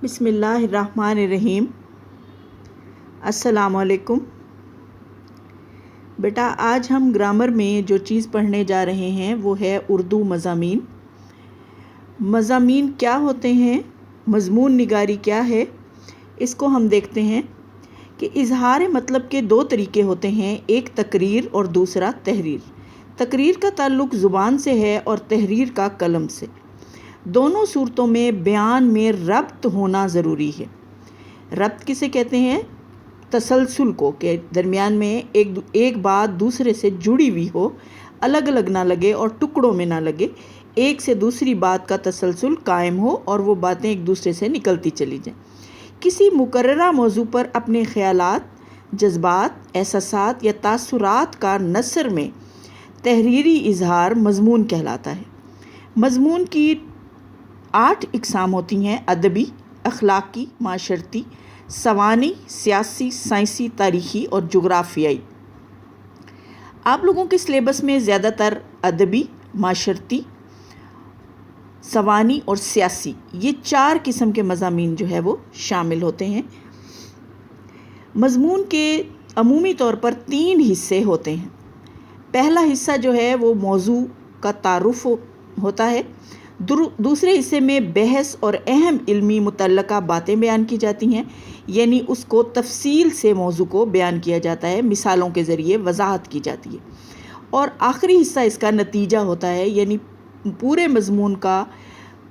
بسم اللہ الرحمن الرحیم۔ السلام علیکم بیٹا، آج ہم گرامر میں جو چیز پڑھنے جا رہے ہیں وہ ہے اردو مضامین۔ مضامین کیا ہوتے ہیں، مضمون نگاری کیا ہے، اس کو ہم دیکھتے ہیں کہ اظہار مطلب کے دو طریقے ہوتے ہیں، ایک تقریر اور دوسرا تحریر۔ تقریر کا تعلق زبان سے ہے اور تحریر کا قلم سے۔ دونوں صورتوں میں بیان میں ربط ہونا ضروری ہے۔ ربط کسے کہتے ہیں؟ تسلسل کو، کہ درمیان میں ایک بات دوسرے سے جڑی ہوئی ہو، الگ الگ نہ لگے اور ٹکڑوں میں نہ لگے، ایک سے دوسری بات کا تسلسل قائم ہو اور وہ باتیں ایک دوسرے سے نکلتی چلی جائیں۔ کسی مقررہ موضوع پر اپنے خیالات، جذبات، احساسات یا تاثرات کا نثر میں تحریری اظہار مضمون کہلاتا ہے۔ مضمون کی 8 اقسام ہوتی ہیں: ادبی، اخلاقی، معاشرتی، سوانحی، سیاسی، سائنسی، تاریخی اور جغرافیائی۔ آپ لوگوں کے سلیبس میں زیادہ تر ادبی، معاشرتی، سوانحی اور سیاسی، یہ 4 قسم کے مضامین جو ہے وہ شامل ہوتے ہیں۔ مضمون کے عمومی طور پر 3 حصے ہوتے ہیں۔ پہلا حصہ جو ہے وہ موضوع کا تعارف ہوتا ہے۔ دوسرے حصے میں بحث اور اہم علمی متعلقہ باتیں بیان کی جاتی ہیں، یعنی اس کو تفصیل سے موضوع کو بیان کیا جاتا ہے، مثالوں کے ذریعے وضاحت کی جاتی ہے۔ اور آخری حصہ اس کا نتیجہ ہوتا ہے، یعنی پورے مضمون کا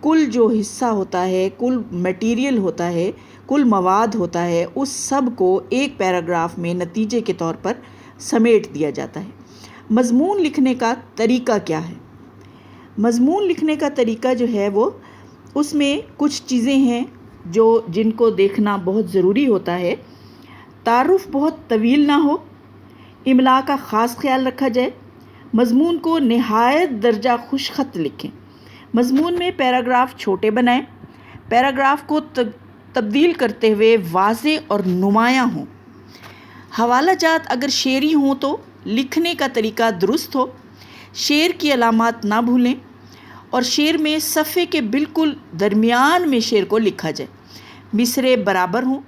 کل جو حصہ ہوتا ہے، کل میٹیریل ہوتا ہے، کل مواد ہوتا ہے، اس سب کو ایک پیراگراف میں نتیجے کے طور پر سمیٹ دیا جاتا ہے۔ مضمون لکھنے کا طریقہ کیا ہے؟ مضمون لکھنے کا طریقہ جو ہے وہ، اس میں کچھ چیزیں ہیں جن کو دیکھنا بہت ضروری ہوتا ہے۔ تعارف بہت طویل نہ ہو، املاء کا خاص خیال رکھا جائے، مضمون کو نہایت درجہ خوش خط لکھیں، مضمون میں پیراگراف چھوٹے بنائیں، پیراگراف کو تبدیل کرتے ہوئے واضح اور نمایاں ہوں۔ حوالہ جات اگر شعری ہوں تو لکھنے کا طریقہ درست ہو، شعر کی علامات نہ بھولیں اور شعر میں صفحے کے بالکل درمیان میں شعر کو لکھا جائے، مصرعے برابر ہوں۔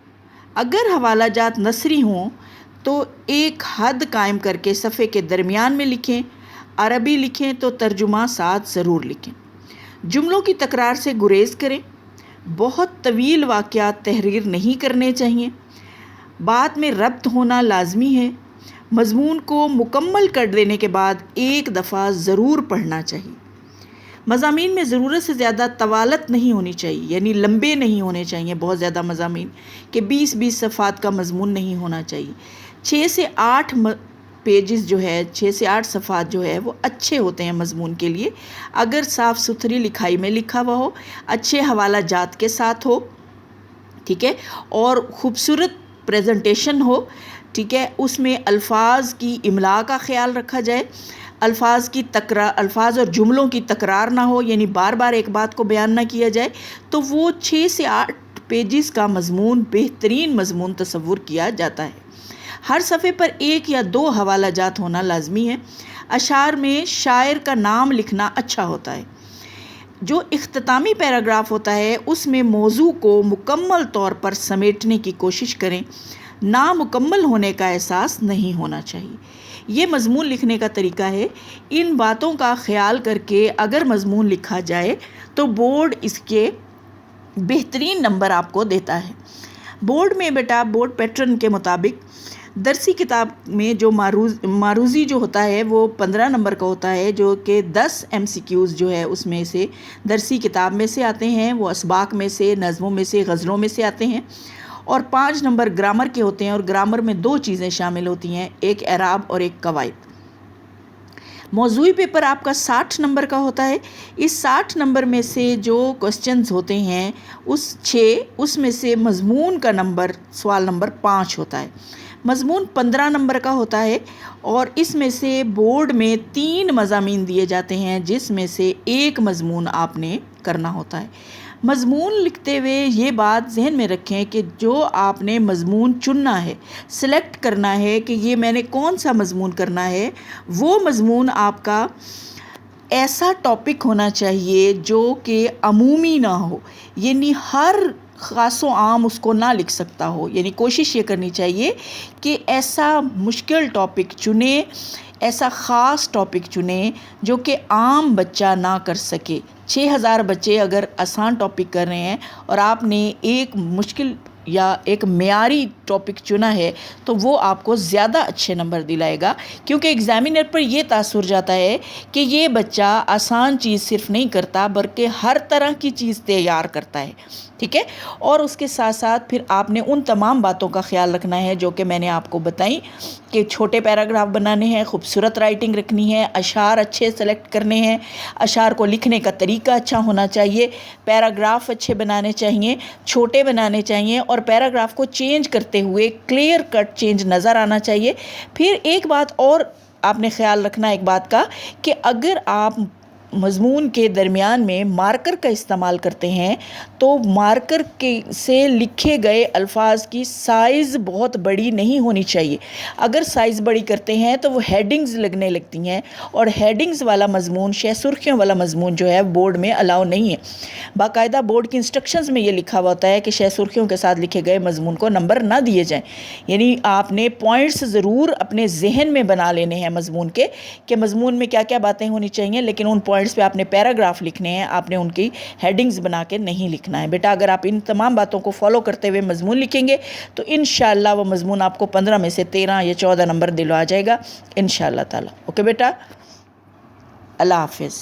اگر حوالہ جات نثری ہوں تو ایک حد قائم کر کے صفحے کے درمیان میں لکھیں۔ عربی لکھیں تو ترجمہ ساتھ ضرور لکھیں۔ جملوں کی تکرار سے گریز کریں۔ بہت طویل واقعات تحریر نہیں کرنے چاہیے۔ بات میں ربط ہونا لازمی ہے۔ مضمون کو مکمل کر دینے کے بعد ایک دفعہ ضرور پڑھنا چاہیے۔ مضامین میں ضرورت سے زیادہ طوالت نہیں ہونی چاہیے، یعنی لمبے نہیں ہونے چاہیے بہت زیادہ مضامین، کہ 20 صفحات کا مضمون نہیں ہونا چاہیے۔ 6 سے 8 پیجز جو ہے، 6 سے 8 صفحات جو ہے وہ اچھے ہوتے ہیں مضمون کے لیے، اگر صاف ستھری لکھائی میں لکھا ہوا ہو، اچھے حوالہ جات کے ساتھ ہو، ٹھیک ہے، اور خوبصورت پریزنٹیشن ہو، ٹھیک ہے، اس میں الفاظ کی املاء کا خیال رکھا جائے، الفاظ اور جملوں کی تکرار نہ ہو، یعنی بار بار ایک بات کو بیان نہ کیا جائے، تو وہ 6 سے 8 پیجز کا مضمون بہترین مضمون تصور کیا جاتا ہے۔ ہر صفحے پر 1 یا 2 حوالہ جات ہونا لازمی ہے۔ اشعار میں شاعر کا نام لکھنا اچھا ہوتا ہے۔ جو اختتامی پیراگراف ہوتا ہے اس میں موضوع کو مکمل طور پر سمیٹنے کی کوشش کریں، نامکمل ہونے کا احساس نہیں ہونا چاہیے۔ یہ مضمون لکھنے کا طریقہ ہے۔ ان باتوں کا خیال کر کے اگر مضمون لکھا جائے تو بورڈ اس کے بہترین نمبر آپ کو دیتا ہے۔ بورڈ میں بیٹا، بورڈ پیٹرن کے مطابق درسی کتاب میں جو معروضی جو ہوتا ہے وہ 15 نمبر کا ہوتا ہے، جو کہ 10 MCQs جو ہے اس میں سے درسی کتاب میں سے آتے ہیں، وہ اسباق میں سے، نظموں میں سے، غزلوں میں سے آتے ہیں، اور 5 نمبر گرامر کے ہوتے ہیں، اور گرامر میں 2 چیزیں شامل ہوتی ہیں، ایک اعراب اور ایک قواعد۔ موضوعی پیپر آپ کا 60 نمبر کا ہوتا ہے۔ اس 60 نمبر میں سے جو کوسچنز ہوتے ہیں اس میں سے مضمون کا نمبر، سوال نمبر 5 ہوتا ہے۔ مضمون 15 نمبر کا ہوتا ہے، اور اس میں سے بورڈ میں 3 مضامین دیے جاتے ہیں، جس میں سے ایک مضمون آپ نے کرنا ہوتا ہے۔ مضمون لکھتے ہوئے یہ بات ذہن میں رکھیں کہ جو آپ نے مضمون چننا ہے، سلیکٹ کرنا ہے کہ یہ میں نے کون سا مضمون کرنا ہے، وہ مضمون آپ کا ایسا ٹاپک ہونا چاہیے جو کہ عمومی نہ ہو، یعنی ہر خاص و عام اس کو نہ لکھ سکتا ہو. یعنی کوشش یہ کرنی چاہیے کہ ایسا مشکل ٹاپک چنیں، ایسا خاص ٹاپک چنیں جو کہ عام بچہ نہ کر سکے. 6000 بچے اگر آسان ٹاپک کر رہے ہیں اور آپ نے ایک مشکل یا ایک معیاری ٹاپک چنا ہے تو وہ آپ کو زیادہ اچھے نمبر دلائے گا، کیونکہ ایگزامینر پر یہ تاثر جاتا ہے کہ یہ بچہ آسان چیز صرف نہیں کرتا بلکہ ہر طرح کی چیز تیار کرتا ہے. ٹھیک ہے، اور اس کے ساتھ ساتھ پھر آپ نے ان تمام باتوں کا خیال رکھنا ہے جو کہ میں نے آپ کو بتائیں، کہ چھوٹے پیراگراف بنانے ہیں، خوبصورت رائٹنگ رکھنی ہے، اشعار اچھے سلیکٹ کرنے ہیں، اشعار کو لکھنے کا طریقہ اچھا ہونا چاہیے، پیراگراف اچھے بنانے چاہیے، چھوٹے بنانے چاہیے، اور پیراگراف کو چینج کرتے ہوئے کلیئر کٹ چینج نظر آنا چاہیے. پھر ایک بات اور آپ نے خیال رکھنا ایک بات کا، کہ اگر آپ مضمون کے درمیان میں مارکر کا استعمال کرتے ہیں تو مارکر سے لکھے گئے الفاظ کی سائز بہت بڑی نہیں ہونی چاہیے. اگر سائز بڑی کرتے ہیں تو وہ ہیڈنگز لگنے لگتی ہیں، اور ہیڈنگز والا مضمون، شہ سرخیوں والا مضمون جو ہے بورڈ میں الاؤ نہیں ہے. باقاعدہ بورڈ کی انسٹرکشنز میں یہ لکھا ہوا ہوتا ہے کہ شہ سرخیوں کے ساتھ لکھے گئے مضمون کو نمبر نہ دیے جائیں. یعنی آپ نے پوائنٹس ضرور اپنے ذہن میں بنا لینے ہیں مضمون کے، کہ مضمون میں کیا کیا باتیں ہونی چاہیے، لیکن ان پوائنٹس پہ آپ نے پیراگراف لکھنے ہیں، آپ نے ان کی ہیڈنگز بنا کے نہیں لکھنا ہے. بیٹا اگر آپ ان تمام باتوں کو فالو کرتے ہوئے مضمون لکھیں گے تو انشاءاللہ وہ مضمون آپ کو 15 میں سے 13 یا 14 نمبر دلوا جائے گا انشاءاللہ تعالی. اوکے بیٹا، اللہ حافظ.